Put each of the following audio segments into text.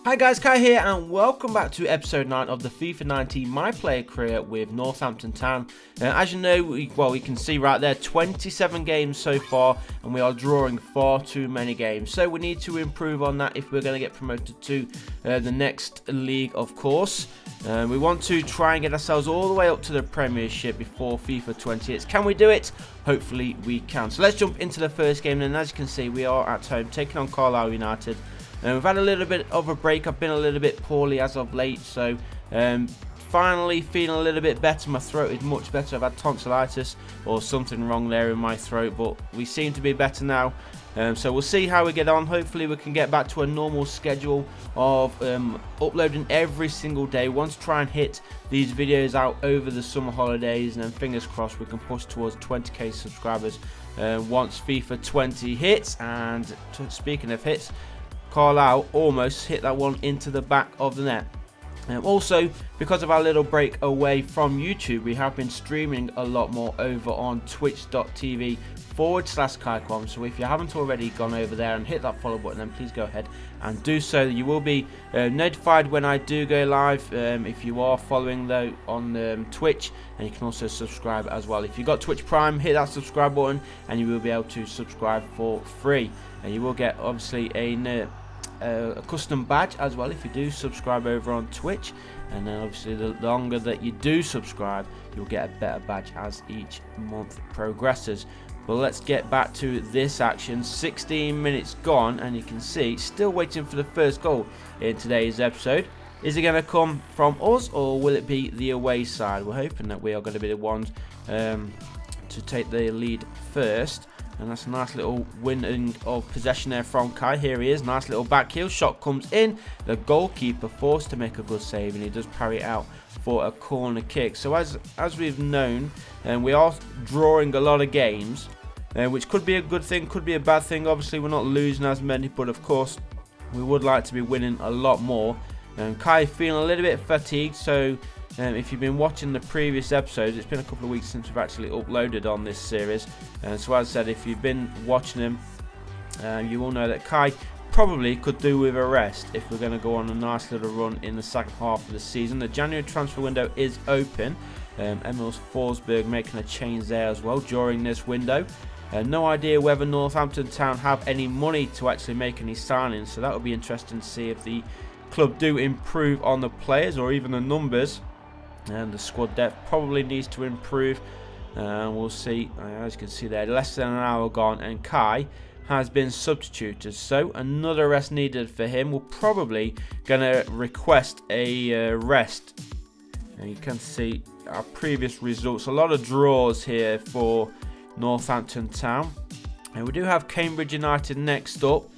Hi guys, Kai here and welcome back to episode 9 of the FIFA 19 My Player career with Northampton Town. As you know, we can see right there 27 games so far and we are drawing far too many games. So we need to improve on that if we're going to get promoted to the next league, of course. We want to try and get ourselves all the way up to the Premiership before FIFA 28. Can we do it? Hopefully we can. So let's jump into the first game, and as you can see we are at home taking on Carlisle United. We've had a little bit of a break. I've been a little bit poorly as of late, so finally feeling a little bit better. My throat is much better. I've had tonsillitis or something wrong there in my throat, but we seem to be better now. So we'll see how we get on. Hopefully we can get back to a normal schedule of uploading every single day. Want to try and hit these videos out over the summer holidays, and then fingers crossed we can push towards 20k subscribers once FIFA 20 hits. And speaking of hits, Carlisle almost hit that one into the back of the net. Also, because of our little break away from YouTube, we have been streaming a lot more over on twitch.tv/kaiqom. So if you haven't already gone over there and hit that follow button, then please go ahead and do so. You will be notified when I do go live if you are following though on Twitch, and you can also subscribe as well. If you've got Twitch Prime, hit that subscribe button and you will be able to subscribe for free, and you will get obviously a custom badge as well if you do subscribe over on Twitch. And then obviously the longer that you do subscribe, you'll get a better badge as each month progresses. But let's get back to this action. 16 minutes gone and you can see still waiting for the first goal in today's episode. Is it going to come from us or will it be the away side? We're hoping that we are going to be the ones to take the lead first. And that's a nice little winning of possession there from Kai. Here he is, nice little back heel. Shot comes in. The goalkeeper forced to make a good save, and he does parry it out for a corner kick. So as we've known, we are drawing a lot of games, which could be a good thing, could be a bad thing. Obviously, we're not losing as many, but of course, we would like to be winning a lot more. Kai feeling a little bit fatigued, so if you've been watching the previous episodes, it's been a couple of weeks since we've actually uploaded on this series. So as I said, if you've been watching him, you will know that Kai probably could do with a rest if we're going to go on a nice little run in the second half of the season. The January transfer window is open. Emil Forsberg making a change there as well during this window. No idea whether Northampton Town have any money to actually make any signings, so that would be interesting to see if the club do improve on the players or even the numbers. And the squad depth probably needs to improve. We'll see. As you can see there, less than an hour gone and Kai has been substituted, so another rest needed for him. We're probably going to request a rest. And you can see our previous results, a lot of draws here for Northampton Town, and we do have Cambridge United next up.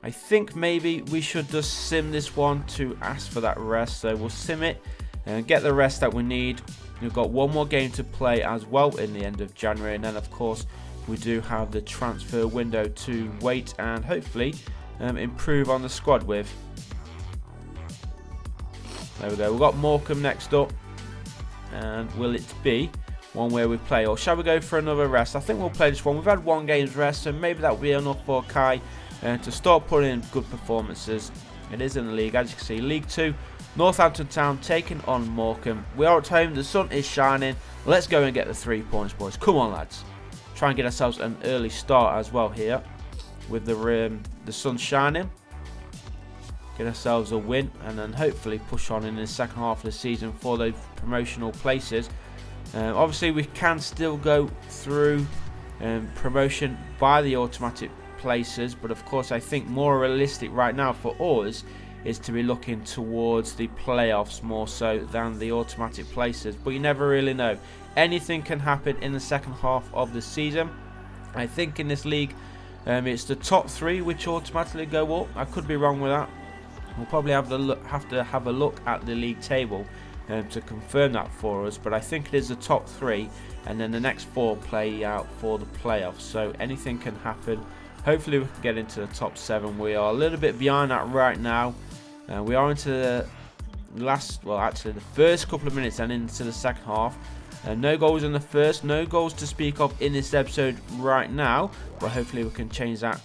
I think maybe we should just sim this one to ask for that rest, so we'll sim it and get the rest that we need. We've got one more game to play as well in the end of January, and then of course we do have the transfer window to wait and hopefully improve on the squad with. There we go, we've got Morecambe next up, and will it be one where we play, or shall we go for another rest? I think we'll play this one. We've had one game's rest, so maybe that will be enough for Kai to start putting in good performances. It is in the league, as you can see, League 2. Northampton Town taking on Morecambe. We are at home, the sun is shining. Let's go and get the 3 points, boys. Come on, lads. Try and get ourselves an early start as well here with the sun shining. Get ourselves a win and then hopefully push on in the second half of the season for those promotional places. Obviously, we can still go through promotion by the automatic places, but of course, I think more realistic right now for us is to be looking towards the playoffs more so than the automatic places, but you never really know. Anything can happen in the second half of the season. I think in this league it's the top 3 which automatically go up. I could be wrong with that. We'll probably have to have a look at the league table to confirm that for us, but I think it is the top 3 and then the next 4 play out for the playoffs, so anything can happen. Hopefully we can get into the top 7. We are a little bit behind that right now. We are into the the first couple of minutes and into the second half. No goals in the first, no goals to speak of in this episode right now, but hopefully we can change that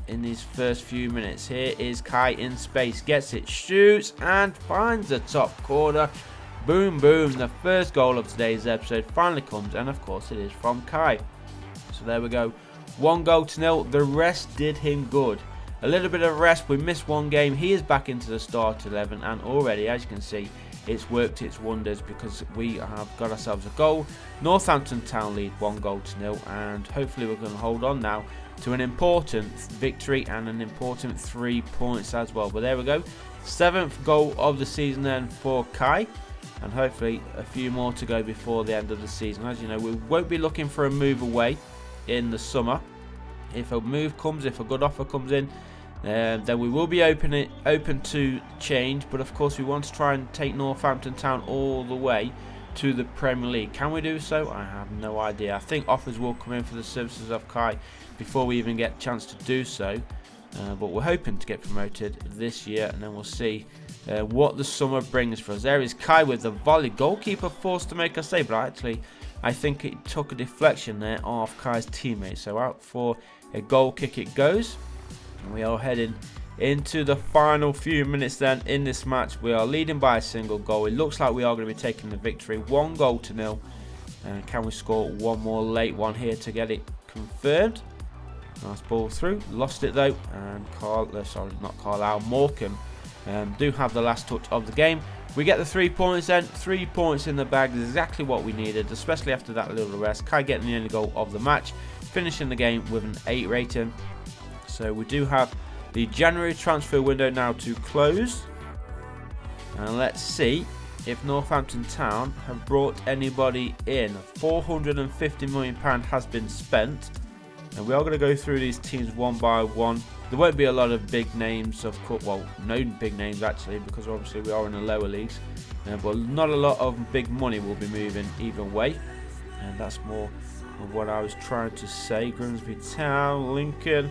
in these first few minutes. Here is Kai in space, gets it, shoots and finds the top corner. Boom, boom, the first goal of today's episode finally comes, and of course it is from Kai. So there we go, 1-0. The rest did him good. A little bit of rest, we missed one game, he is back into the start 11, and already, as you can see, it's worked its wonders because we have got ourselves a goal. Northampton Town lead 1-0, and hopefully we're going to hold on now to an important victory and an important 3 points as well. But there we go, 7th goal of the season then for Kai, and hopefully a few more to go before the end of the season. As you know, we won't be looking for a move away in the summer. If a move comes, if a good offer comes in, then we will be open to change. But of course we want to try and take Northampton Town all the way to the Premier League. Can we do so? I have no idea. I think offers will come in for the services of Kai before we even get a chance to do so. But we're hoping to get promoted this year, and then we'll see what the summer brings for us. There is Kai with the volley. Goalkeeper forced to make a save, but I think it took a deflection there off Kai's teammate. So out for a goal kick it goes. And we are heading into the final few minutes then in this match. We are leading by a single goal. It looks like we are going to be taking the victory, 1-0. And can we score one more late one here to get it confirmed? Nice ball through, lost it though, and Morecambe do have the last touch of the game. We get the 3 points then, 3 points in the bag, exactly what we needed, especially after that little rest. Kai getting the only goal of the match, finishing the game with an 8 rating. So we do have the January transfer window now to close, and let's see if Northampton Town have brought anybody in. £450 million has been spent, and we are going to go through these teams one by one. There won't be a lot of big names, of course, well, no big names actually, because obviously we are in the lower leagues, but not a lot of big money will be moving either way, and that's more of what I was trying to say. Grimsby Town, Lincoln,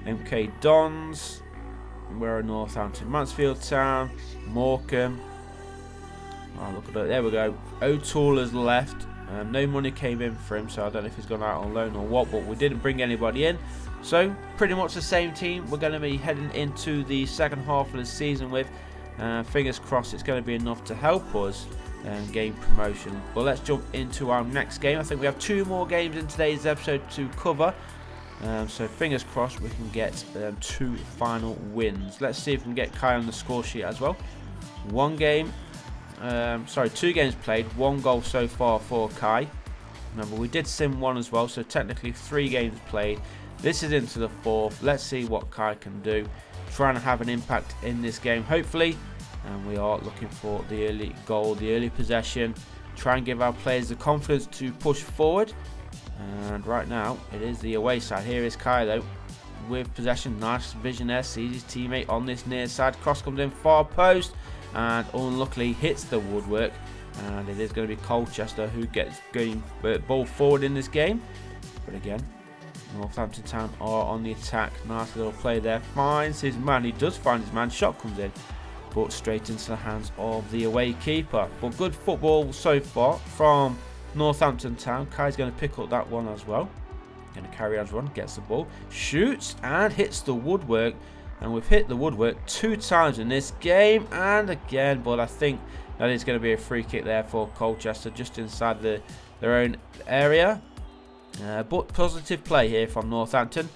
MK Dons, we're in Northampton, Mansfield Town, Morecambe. Oh, look at that, there we go. O'Toole has left. No money came in for him, so I don't know if he's gone out on loan or what, but we didn't bring anybody in. So pretty much the same team we're going to be heading into the second half of the season with. Fingers crossed it's going to be enough to help us gain promotion. But let's jump into our next game. I think we have 2 more games in today's episode to cover. So fingers crossed we can get 2 final wins. Let's see if we can get Kai on the score sheet as well. 2 games played, 1 goal so far for Kai. Remember, we did sim 1 as well, so technically 3 games played. This is into the 4th. Let's see what Kai can do. Trying to have an impact in this game, hopefully. And we are looking for the early goal, the early possession. Try and give our players the confidence to push forward. And right now, it is the away side. Here is Kai though, with possession. Nice vision there, sees his teammate on this near side. Cross comes in, far post, and unluckily hits the woodwork. And it is going to be Colchester who gets going ball forward in this game. But again, Northampton Town are on the attack. Nice little play there. Finds his man. He does find his man. Shot comes in, but straight into the hands of the away keeper. But good football so far from Northampton Town. Kai's going to pick up that one as well. Going to carry on his run. Gets the ball. Shoots and hits the woodwork. And we've hit the woodwork 2 times in this game. And again, but I think that is going to be a free kick there for Colchester, just inside their own area. But positive play here from Northampton.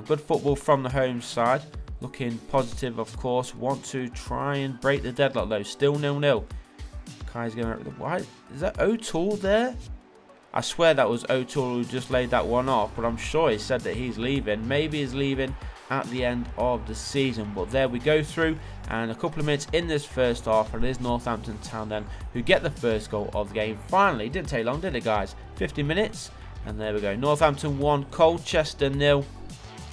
Good football from the home side. Looking positive, of course. Want to try and break the deadlock though. Still 0-0. Kai's going to... Why? Is that O'Toole there? I swear that was O'Toole who just laid that one off. But I'm sure he said that he's leaving. Maybe he's leaving at the end of the season. But there we go through. And a couple of minutes in this first half. And it is Northampton Town then who get the first goal of the game. Finally. Didn't take long, did it, guys? 50 minutes. And there we go. Northampton 1, Colchester 0.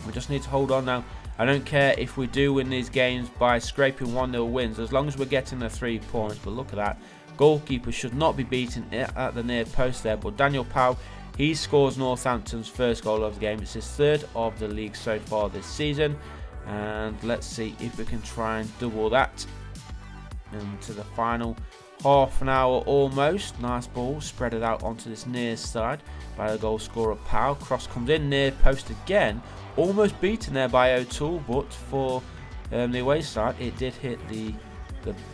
We just need to hold on now. I don't care if we do win these games by scraping 1-0 wins, as long as we're getting the 3 points. But look at that. Goalkeeper should not be beaten at the near post there. But Daniel Powell, he scores Northampton's first goal of the game. It's his 3rd of the league so far this season. And let's see if we can try and double that into the final half an hour almost. Nice ball, spread it out onto this near side by the goal scorer Powell. Cross comes in, near post again. Almost beaten there by O'Toole, but for the away side, it did hit the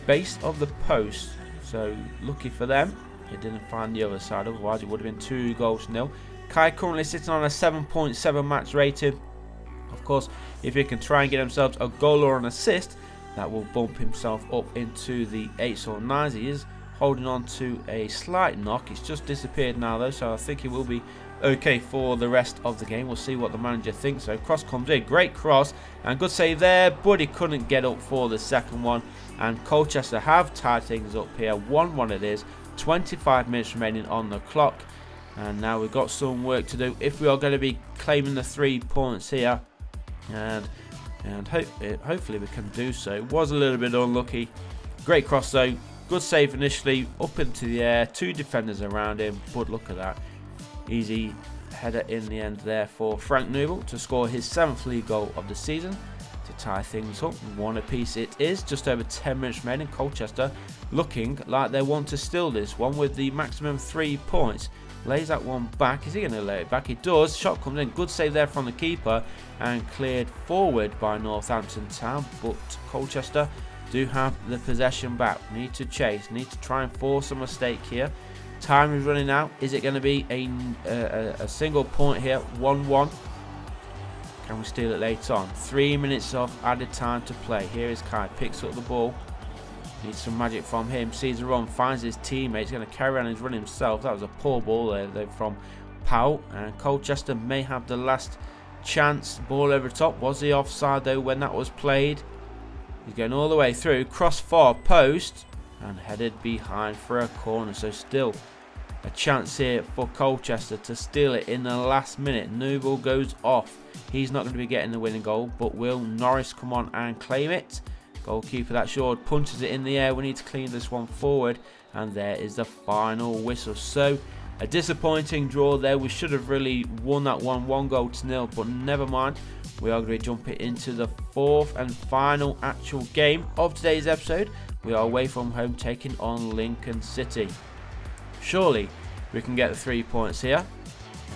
base of the post. So lucky for them, it didn't find the other side. Otherwise, it would have been 2-0. Kai currently sitting on a 7.7 match rating. Of course, if he can try and get himself a goal or an assist, that will bump himself up into the 8s or 9s. He is holding on to a slight knock. It's just disappeared now though, so I think he will be okay for the rest of the game. We'll see what the manager thinks. So cross comes in, great cross, and good save there, but he couldn't get up for the second one. And Colchester have tied things up here. 1-1 it is. 25 minutes remaining on the clock, and now we've got some work to do if we are going to be claiming the 3 points here. And hopefully we can do so. It was a little bit unlucky. Great cross though. Good save initially, up into the air. 2 defenders around him, but look at that. Easy header in the end there for Frank Noble to score his 7th league goal of the season to tie things up. 1 apiece it is. Just over 10 minutes remaining. Colchester looking like they want to steal this one with the maximum 3 points. Lays that one back. Is he going to lay it back? He does. Shot comes in. Good save there from the keeper and cleared forward by Northampton Town. But Colchester do have the possession back. Need to chase. Need to try and force a mistake here. Time is running out. Is it going to be a single point here? 1-1. Can we steal it later on? 3 minutes of added time to play. Here is Kai. Picks up the ball. Needs some magic from him. Sees a run. Finds his teammate. He's going to carry on his run himself. That was a poor ball there though from Powell. And Colchester may have the last chance. Ball over the top. Was he offside though when that was played? He's going all the way through. Cross far post. And headed behind for a corner. So still a chance here for Colchester to steal it in the last minute. Noble goes off. He's not going to be getting the winning goal. But will Norris come on and claim it? Goalkeeper, that's short, punches it in the air. We need to clean this one forward, and there is the final whistle. So a disappointing draw there. We should have really won that 1-0, but never mind. We are going to jump it into the 4th and final actual game of today's episode. We are away from home, taking on Lincoln City. Surely we can get the 3 points here.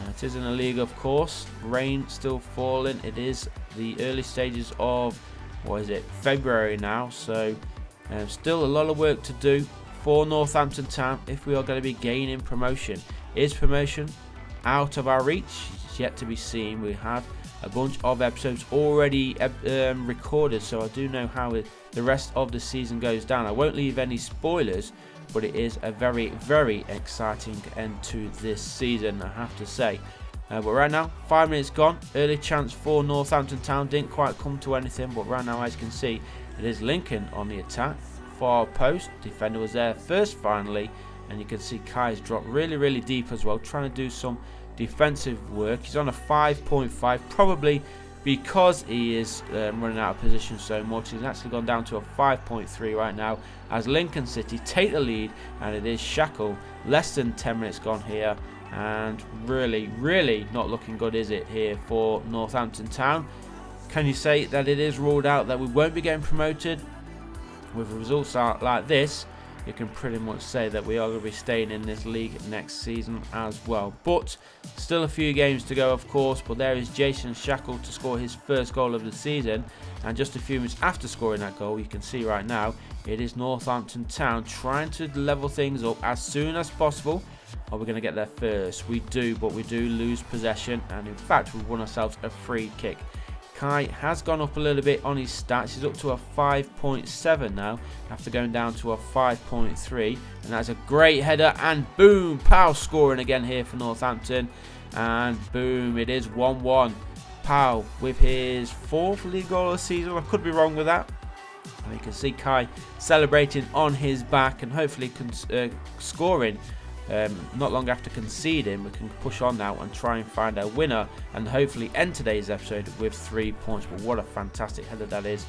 It is in a league, of course. Rain still falling. It is the early stages of February now, so still a lot of work to do for Northampton Town if we are going to be gaining promotion. Is promotion out of our reach? It's yet to be seen. We have a bunch of episodes already recorded, so I do know how the rest of the season goes down. I won't leave any spoilers, but it is a very, very exciting end to this season, I have to say. But right now, 5 minutes gone. Early chance for Northampton Town. Didn't quite come to anything. But right now, as you can see, it is Lincoln on the attack. Far post. Defender was there first, finally. And you can see Kai's dropped really, really deep as well. Trying to do some defensive work. He's on a 5.5. Probably because he is running out of position so much. He's actually gone down to a 5.3 right now. As Lincoln City take the lead. And it is Shackle. Less than 10 minutes gone here. And really not looking good, is it, here for Northampton Town? Can you say that it is ruled out that we won't be getting promoted? With results like this, you can pretty much say that we are going to be staying in this league next season as well. But still a few games to go, of course. But there is Jason Shackle to score his first goal of the season. And just a few minutes after scoring that goal, you can see right now, it is Northampton Town trying to level things up as soon as possible. Are we going to get there first? We do, but we do lose possession. And in fact, we've won ourselves a free kick. Kai has gone up a little bit on his stats. He's up to a 5.7 now, after going down to a 5.3. And that's a great header. And boom, Powell scoring again here for Northampton. And boom, it is 1-1. Powell with his 4th league goal of the season. I could be wrong with that. And you can see Kai celebrating on his back and hopefully scoring. Not long after conceding, we can push on now and try and find a winner and hopefully end today's episode with 3 points. But what a fantastic header that is.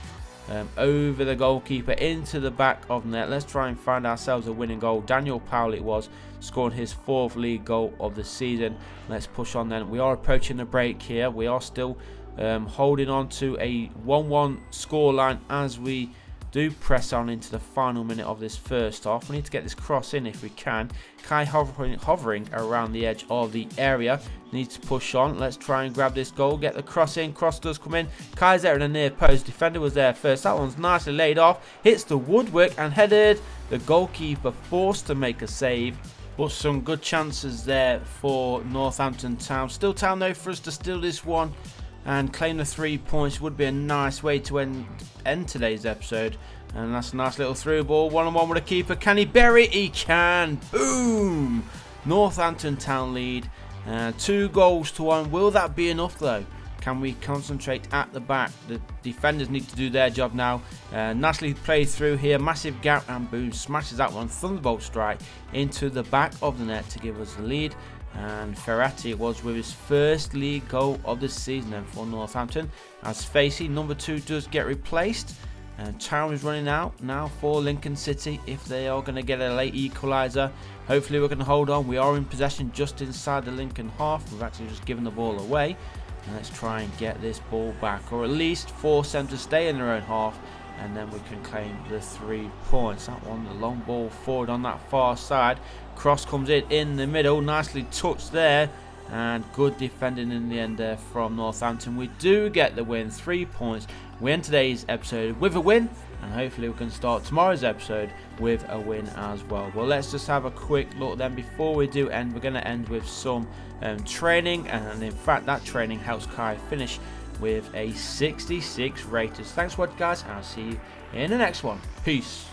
Over the goalkeeper into the back of net. Let's try and find ourselves a winning goal. Daniel Powell it was, scoring his 4th league goal of the season. Let's push on then. We are approaching the break here. We are still holding on to a 1-1 scoreline as we do press on into the final minute of this first half. We need to get this cross in if we can. Kai hovering around the edge of the area. Needs to push on. Let's try and grab this goal. Get the cross in. Cross does come in. Kai's there in the near post. Defender was there first. That one's nicely laid off. Hits the woodwork and headed. The goalkeeper forced to make a save. But some good chances there for Northampton Town. Still Town though for us to steal this one and claim the 3 points. Would be a nice way to end today's episode. And that's a nice little through ball. 1-on-1 with a keeper. Can he bury it? He can. Boom! Northampton Town lead. 2 goals to 1. Will that be enough though? Can we concentrate at the back? The defenders need to do their job now. Nicely played through here. Massive gap and boom. Smashes that one. Thunderbolt strike into the back of the net to give us the lead. And Ferrati was with his first league goal of the season then for Northampton. As Facey, number 2, does get replaced. And Town is running out now for Lincoln City if they are going to get a late equaliser. Hopefully we're going to hold on. We are in possession just inside the Lincoln half. We've actually just given the ball away. And let's try and get this ball back, or at least force them to stay in their own half, and then we can claim the 3 points. That one, the long ball forward on that far side. Cross comes in the middle, nicely touched there, and good defending in the end there from Northampton. We do get the win, 3 points. We end today's episode with a win, and hopefully we can start tomorrow's episode with a win as well. Well, let's just have a quick look then. Before we do end, we're going to end with some training, and in fact that training helps Kai finish with a 66 rated. Thanks for watching guys, and I'll see you in the next one. Peace.